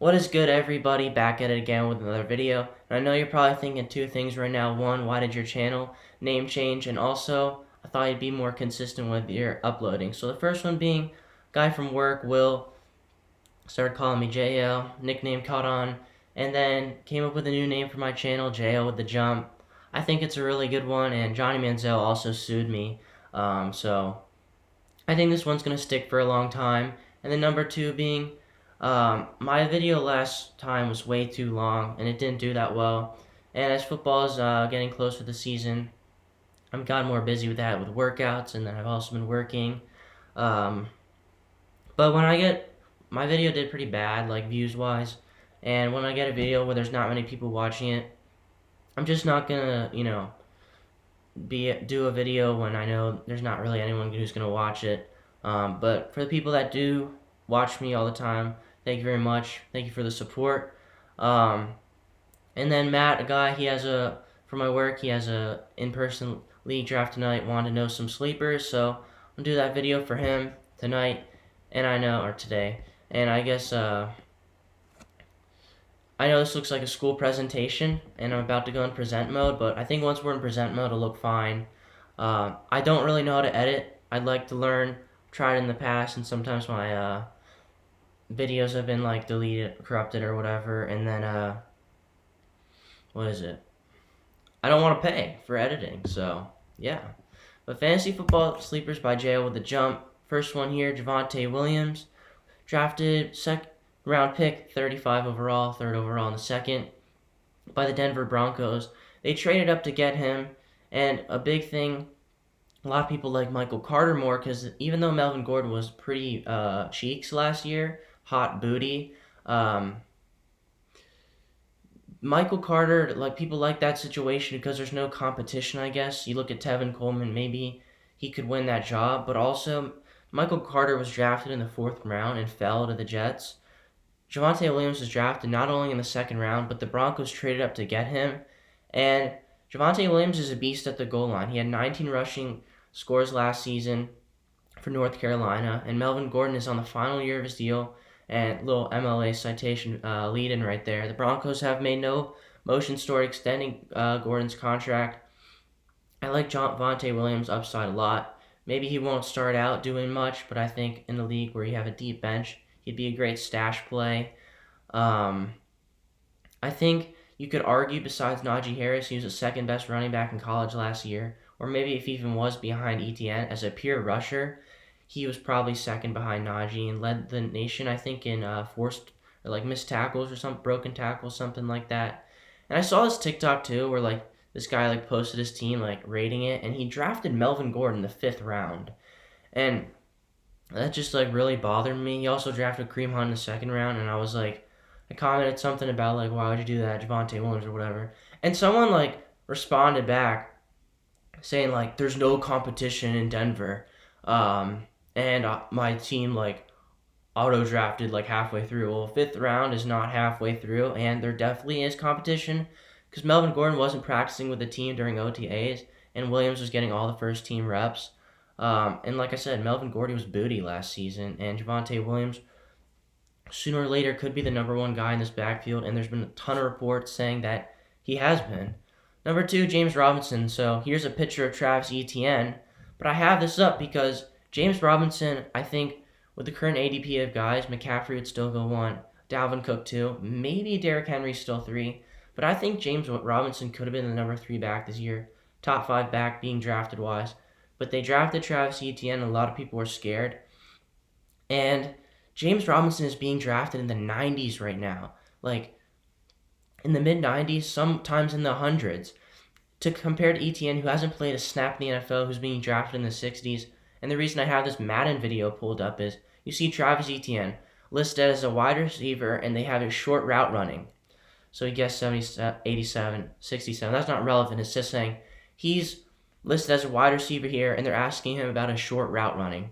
What is good, everybody? Back at it again with another video. And I know you're probably thinking two things right now. One, why did your channel name change? And also, I thought you'd be more consistent with your uploading. So the first one being, guy from work, Will, started calling me JL, nickname caught on, and then came up with a new name for my channel, JL with the jump. I think it's a really good one, and Johnny Manziel also sued me. So I think this one's going to stick for a long time. And then number two being, my video last time was way too long, and it didn't do that well. And as football is getting closer to the season, I'm gotten more busy with that, with workouts, and then I've also been working. Um, but when I get, my video did pretty bad, like views-wise. And when I get a video where there's not many people watching it, I'm just not gonna, do a video when I know there's not really anyone who's gonna watch it. But for the people that do watch me all the time, thank you very much. Thank you for the support. And then Matt, a guy, for my work, he has a in-person league draft tonight. Wanted to know some sleepers, so I'll do that video for him tonight, or today. And I guess I know this looks like a school presentation, and I'm about to go in present mode, but I think once we're in present mode, it'll look fine. I don't really know how to edit. I'd like to learn. Tried in the past, and sometimes my videos have been like deleted, corrupted, or whatever. And then what is it? I don't want to pay for editing, so yeah. But Fantasy Football Sleepers by JL with the jump. First one here, Javonte Williams, drafted second round pick, 35 overall, third overall in the second, by the Denver Broncos. They traded up to get him, and a big thing, a lot of people like Michael Carter more because even though Melvin Gordon was pretty cheeks last year, hot booty, Michael Carter, like people like that situation because there's no competition, I guess. You look at Tevin Coleman, maybe he could win that job, but also Michael Carter was drafted in the fourth round and fell to the Jets. Javonte Williams was drafted not only in the second round, but the Broncos traded up to get him. And Javonte Williams is a beast at the goal line. He had 19 rushing scores last season for North Carolina, and Melvin Gordon is on the final year of his deal. And little MLA citation lead-in right there. The Broncos have made no motion toward extending Gordon's contract. I like Javonte Williams' upside a lot. Maybe he won't start out doing much, but I think in a league where you have a deep bench, he'd be a great stash play. I think you could argue besides Najee Harris, he was the second best running back in college last year, or maybe if he even was behind Etienne as a pure rusher, he was probably second behind Najee and led the nation, I think, in forced or like missed tackles or some broken tackles, something like that. And I saw this TikTok too, where like this guy like posted his team like rating it, and he drafted Melvin Gordon in the 5th round, and that just like really bothered me. He also drafted Kareem Hunt in the 2nd round, and I commented something about like, why would you do that, Javonte Williams or whatever, and someone like responded back saying like, there's no competition in Denver, and my team like auto drafted like halfway through. Well, 5th round is not halfway through, and there definitely is competition because Melvin Gordon wasn't practicing with the team during OTAs, and Williams was getting all the first team reps. And like I said, Melvin Gordon was booty last season, and Javonte Williams sooner or later could be the number one guy in this backfield, and there's been a ton of reports saying that he has been. Number 2, James Robinson. So here's a picture of Travis Etienne, but I have this up because James Robinson, I think, with the current ADP of guys, McCaffrey would still go 1, Dalvin Cook 2, maybe Derrick Henry still 3, but I think James Robinson could have been the number 3 back this year, top 5 back being drafted wise. But they drafted Travis Etienne, and a lot of people were scared. And James Robinson is being drafted in the 90s right now, like in the mid-90s, sometimes in the hundreds, to compare to Etienne, who hasn't played a snap in the NFL, who's being drafted in the 60s. And the reason I have this Madden video pulled up is you see Travis Etienne listed as a wide receiver, and they have his short route running. So he gets 87, 67. That's not relevant. It's just saying he's listed as a wide receiver here, and they're asking him about his short route running.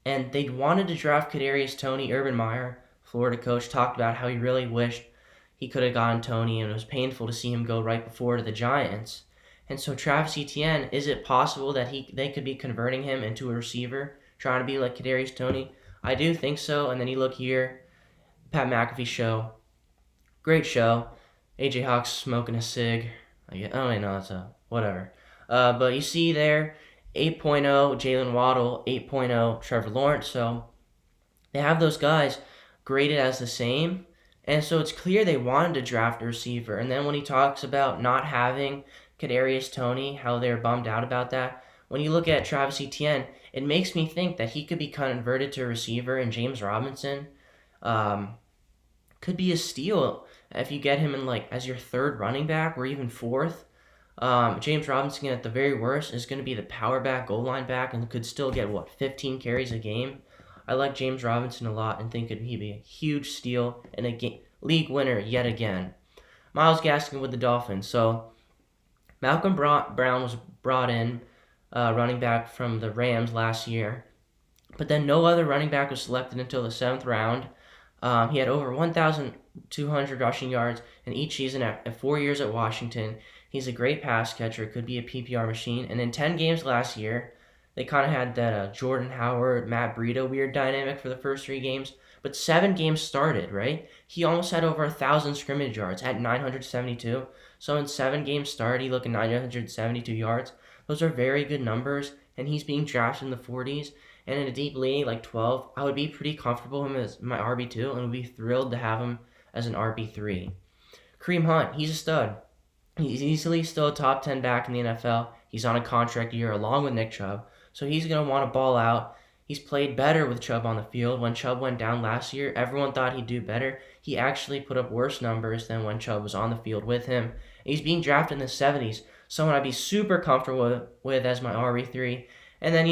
And they wanted to draft Kadarius Toney. Urban Meyer, Florida coach, talked about how he really wished he could have gotten Toney, and it was painful to see him go right before to the Giants. And so Travis Etienne, is it possible that they could be converting him into a receiver, trying to be like Kadarius Toney? I do think so. And then you look here, Pat McAfee show. Great show. AJ Hawk's smoking a cig. Oh, wait, no, that's a whatever. But you see there, 8.0 Jalen Waddle, 8.0 Trevor Lawrence. So they have those guys graded as the same. And so it's clear they wanted to draft a receiver. And then when he talks about not having Kadarius Toney, how they're bummed out about that, when you look at Travis Etienne, it makes me think that he could be converted to a receiver, and James Robinson could be a steal if you get him in like as your third running back or even fourth. James Robinson at the very worst is going to be the power back, goal line back, and could still get 15 carries a game. I like James Robinson a lot and think he'd be a huge steal and a league winner yet again. Myles Gaskin with the Dolphins. So Malcolm Brown was brought in, running back from the Rams last year, but then no other running back was selected until the 7th round. He had over 1,200 rushing yards in each season at 4 years at Washington. He's a great pass catcher, could be a PPR machine. And in 10 games last year, they kind of had that Jordan Howard, Matt Breida weird dynamic for the first 3 games. But 7 games started, right? He almost had over 1,000 scrimmage yards at 972. So in 7 games started, he looked at 972 yards. Those are very good numbers, and he's being drafted in the 40s. And in a deep league like 12, I would be pretty comfortable with him as my RB2 and would be thrilled to have him as an RB3. Kareem Hunt, he's a stud. He's easily still a top 10 back in the NFL. He's on a contract year along with Nick Chubb, so he's going to want to ball out. He's played better with Chubb on the field. When Chubb went down last year, everyone thought he'd do better. He actually put up worse numbers than when Chubb was on the field with him. He's being drafted in the 70s, someone I'd be super comfortable with as my RB3. And then,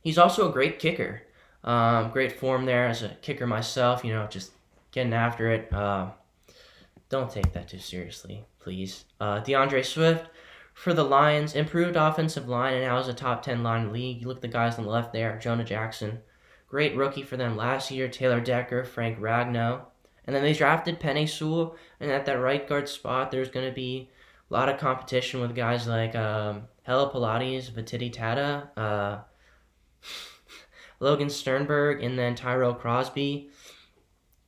he's also a great kicker. Great form there as a kicker myself, just getting after it. Don't take that too seriously, please. DeAndre Swift for the Lions, improved offensive line, and now is a top 10 line in the league. You look at the guys on the left there, Jonah Jackson. Great rookie for them last year, Taylor Decker, Frank Ragnow. And then they drafted Penei Sewell, and at that right guard spot, there's going to be a lot of competition with guys like Hella Pilates, Vititi Tata, Logan Sternberg, and then Tyrell Crosby.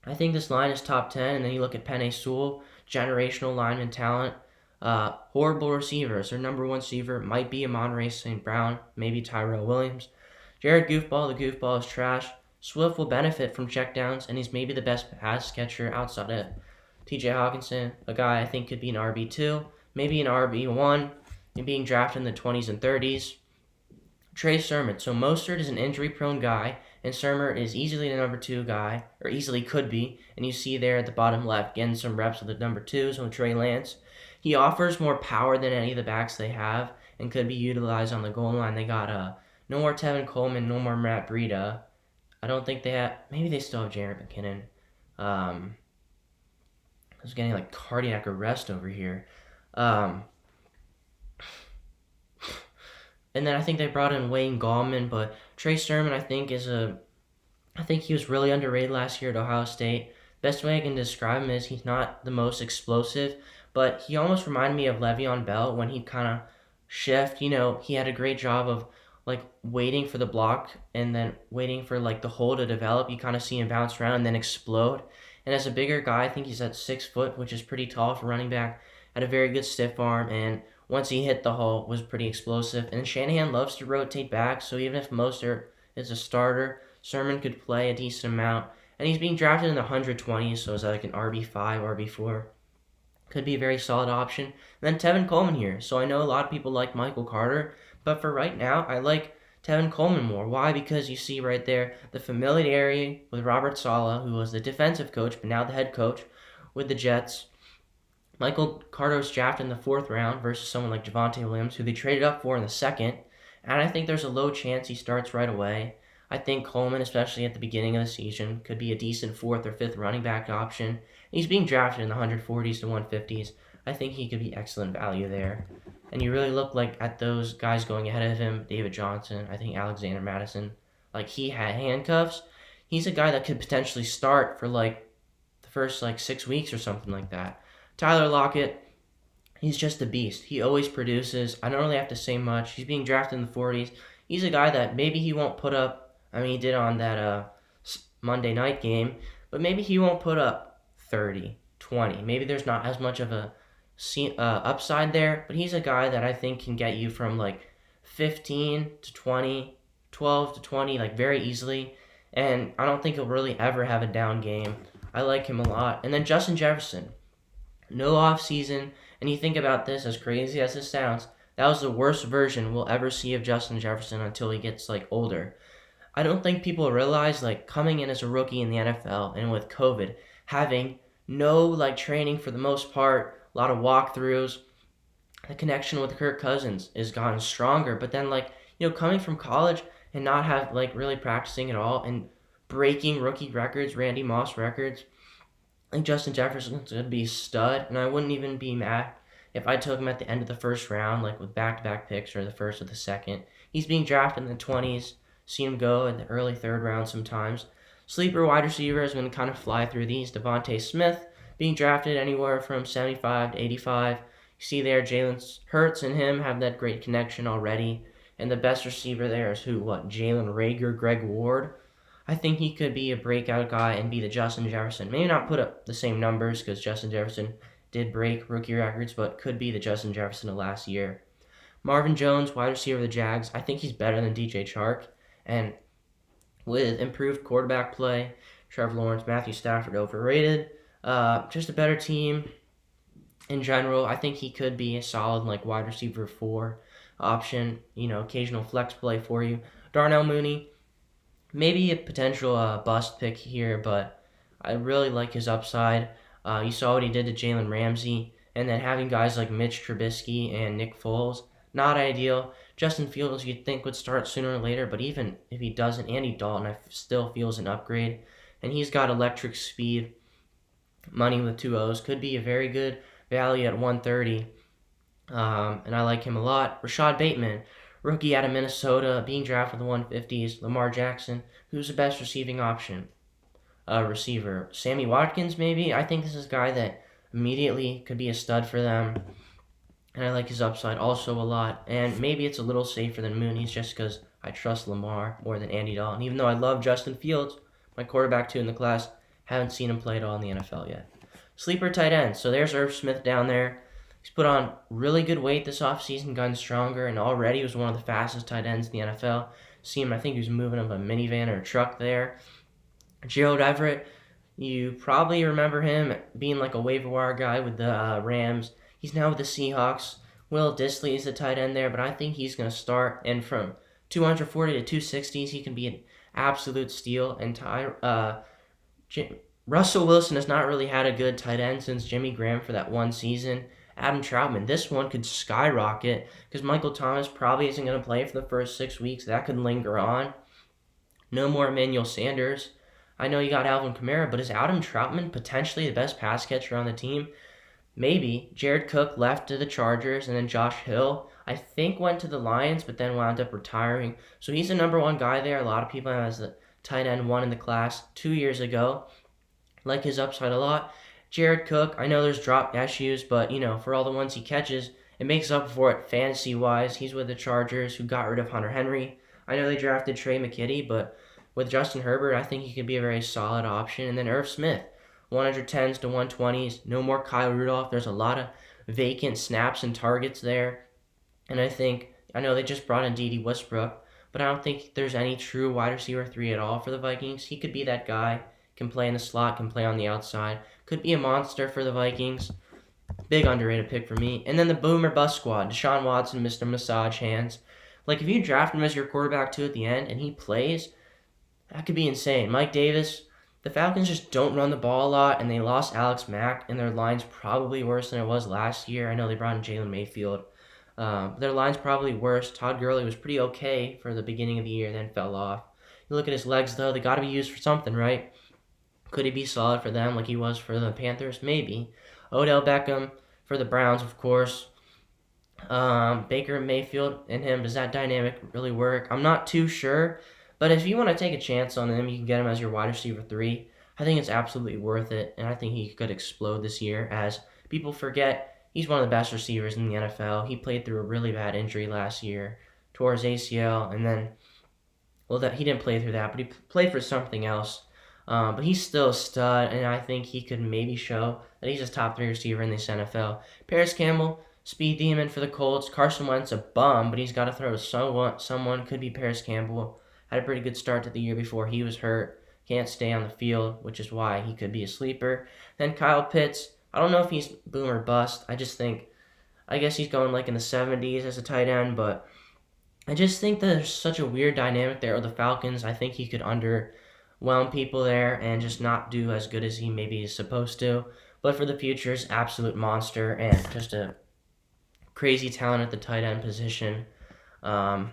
I think this line is top 10, and then you look at Penei Sewell, generational lineman talent. Horrible receivers. Their number 1 receiver might be Amon-Ra St. Brown, maybe Tyrell Williams. Jared Goofball, the goofball is trash. Swift will benefit from checkdowns, and he's maybe the best pass catcher outside of TJ Hawkinson, a guy I think could be an RB2, maybe an RB1, and being drafted in the 20s and 30s. Trey Sermon. So Mostert is an injury-prone guy, and Sermon is easily the number 2 guy, or easily could be, and you see there at the bottom left, getting some reps with the number 2s with Trey Lance. He offers more power than any of the backs they have, and could be utilized on the goal line. They got no more Tevin Coleman, no more Matt Breida. I don't think they have, maybe they still have Jared McKinnon. I was getting like cardiac arrest over here. And then I think they brought in Wayne Gallman, but Trey Sermon I think he was really underrated last year at Ohio State. Best way I can describe him is he's not the most explosive, but he almost reminded me of Le'Veon Bell when he kind of shift. He had a great job of like waiting for the block and then waiting for like the hole to develop. You kind of see him bounce around and then explode. And as a bigger guy, I think he's at 6 foot, which is pretty tall for running back. Had a very good stiff arm, and once he hit the hole, was pretty explosive. And Shanahan loves to rotate back, so even if Mostert is a starter, Sermon could play a decent amount. And he's being drafted in the 120s, so is that like an RB5, RB4? Could be a very solid option. And then Tevin Coleman here. So I know a lot of people like Michael Carter, but for right now, I like Tevin Coleman more. Why? Because you see right there the familiarity with Robert Saleh, who was the defensive coach, but now the head coach with the Jets. Michael Carter was drafted in the 4th round versus someone like Javonte Williams, who they traded up for in the 2nd. And I think there's a low chance he starts right away. I think Coleman, especially at the beginning of the season, could be a decent 4th or 5th running back option. He's being drafted in the 140s to 150s. I think he could be excellent value there. And you really look like at those guys going ahead of him, David Johnson, I think Alexander Madison, like he had handcuffs. He's a guy that could potentially start for like the first like 6 weeks or something like that. Tyler Lockett, he's just a beast. He always produces. I don't really have to say much. He's being drafted in the 40s. He's a guy that maybe he won't put up, he did on that Monday night game, but maybe he won't put up 30, 20. Maybe there's not as much of a upside there, but he's a guy that I think can get you from like 15 to 20, 12 to 20, like very easily. And I don't think he'll really ever have a down game. I like him a lot. And then Justin Jefferson, no off season. And you think about this, as crazy as this sounds, that was the worst version we'll ever see of Justin Jefferson until he gets like older. I don't think people realize like coming in as a rookie in the NFL and with COVID, having no like training for the most part, a lot of walkthroughs, the connection with Kirk Cousins has gotten stronger. But then like, coming from college and not have like really practicing at all and breaking rookie records, Randy Moss records, I think Justin Jefferson's going to be a stud, and I wouldn't even be mad if I took him at the end of the first round, like with back-to-back picks, or the first or the second. He's being drafted in the 20s. Seen him go in the early third round sometimes. Sleeper wide receiver is going to kind of fly through these. Devontae Smith being drafted anywhere from 75 to 85. You see there, Jalen Hurts and him have that great connection already. And the best receiver there is who? Jalen Reagor, Greg Ward. I think he could be a breakout guy and be the Justin Jefferson. Maybe not put up the same numbers because Justin Jefferson did break rookie records, but could be the Justin Jefferson of last year. Marvin Jones, wide receiver of the Jags. I think he's better than DJ Chark. And with improved quarterback play, Trevor Lawrence, Matthew Stafford overrated. Just a better team in general. I think he could be a solid like wide receiver 4 option. Occasional flex play for you. Darnell Mooney, maybe a potential bust pick here, but I really like his upside. You saw what he did to Jalen Ramsey, and then having guys like Mitch Trubisky and Nick Foles, not ideal. Justin Fields you'd think would start sooner or later, but even if he doesn't, Andy Dalton I still feels an upgrade. And he's got electric speed, money with 2 O's, could be a very good value at 130. And I like him a lot. Rashad Bateman, rookie out of Minnesota, being drafted in the 150s. Lamar Jackson, who's the best receiving option? Receiver. Sammy Watkins, maybe? I think this is a guy that immediately could be a stud for them. And I like his upside also a lot. And maybe it's a little safer than Mooney's just because I trust Lamar more than Andy Dalton. Even though I love Justin Fields, my quarterback 2 in the class, haven't seen him play at all in the NFL yet. Sleeper tight end. So there's Irv Smith down there. He's put on really good weight this offseason, gotten stronger, and already was one of the fastest tight ends in the NFL. See him, I think he was moving up a minivan or a truck there. Gerald Everett, you probably remember him being like a waiver wire guy with the Rams. He's now with the Seahawks. Will Dissly is the tight end there, but I think he's going to start. And from 240 to 260s, he can be an absolute steal. And Russell Wilson has not really had a good tight end since Jimmy Graham for that one season. Adam Troutman, this one could skyrocket because Michael Thomas probably isn't going to play for the first 6 weeks. That could linger on. No more Emmanuel Sanders. I know you got Alvin Kamara, but is Adam Troutman potentially the best pass catcher on the team? Maybe. Jared Cook left to the Chargers, and then Josh Hill, I think, went to the Lions, but then wound up retiring. So he's the number 1 guy there. A lot of people have as the tight end 1 in the class 2 years ago. Like his upside a lot. Jared Cook, I know there's drop issues, but, for all the ones he catches, it makes up for it fantasy-wise. He's with the Chargers, who got rid of Hunter Henry. I know they drafted Trey McKitty, but with Justin Herbert, I think he could be a very solid option. And then Irv Smith, 110s to 120s. No more Kyle Rudolph. There's a lot of vacant snaps and targets there. And I know they just brought in Dede Westbrook, but I don't think there's any true wide receiver 3 at all for the Vikings. He could be that guy. Can play in the slot, can play on the outside. Could be a monster for the Vikings. Big underrated pick for me. And then the boomer bust squad. Deshaun Watson, Mr. Massage Hands. Like, if you draft him as your quarterback 2 at the end and he plays, that could be insane. Mike Davis, the Falcons just don't run the ball a lot, and they lost Alex Mack, and their line's probably worse than it was last year. I know they brought in Jalen Mayfield. Their line's probably worse. Todd Gurley was pretty okay for the beginning of the year, then fell off. You look at his legs, though. They got to be used for something, right? Could he be solid for them like he was for the Panthers? Maybe. Odell Beckham for the Browns, of course. Baker Mayfield and him, does that dynamic really work? I'm not too sure. But if you want to take a chance on him, you can get him as your wide receiver 3. I think it's absolutely worth it, and I think he could explode this year. As people forget, he's one of the best receivers in the NFL. He played through a really bad injury last year, tore his ACL, and then, he didn't play through that, but he played for something else. But he's still a stud, and I think he could maybe show that he's a top 3 receiver in this NFL. Paris Campbell, speed demon for the Colts. Carson Wentz, a bum, but he's got to throw to someone. Could be Paris Campbell. Had a pretty good start to the year before he was hurt. Can't stay on the field, which is why he could be a sleeper. Then Kyle Pitts. I don't know if he's boom or bust. I guess he's going like in the 70s as a tight end, but I just think that there's such a weird dynamic there with the Falcons. I think he could underwhelm people there and just not do as good as he maybe is supposed to. But for the future, is absolute monster and just a crazy talent at the tight end position. Um,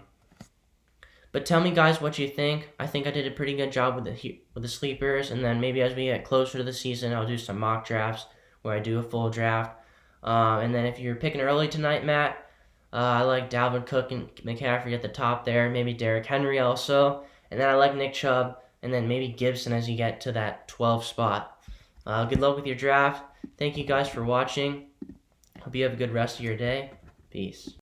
but tell me, guys, what you think. I think I did a pretty good job with the sleepers, and then maybe as we get closer to the season, I'll do some mock drafts where I do a full draft. And then if you're picking early tonight, Matt, I like Dalvin Cook and McCaffrey at the top there, maybe Derrick Henry also, and then I like Nick Chubb, and then maybe Gibson as you get to that 12 spot. Good luck with your draft. Thank you guys for watching. Hope you have a good rest of your day. Peace.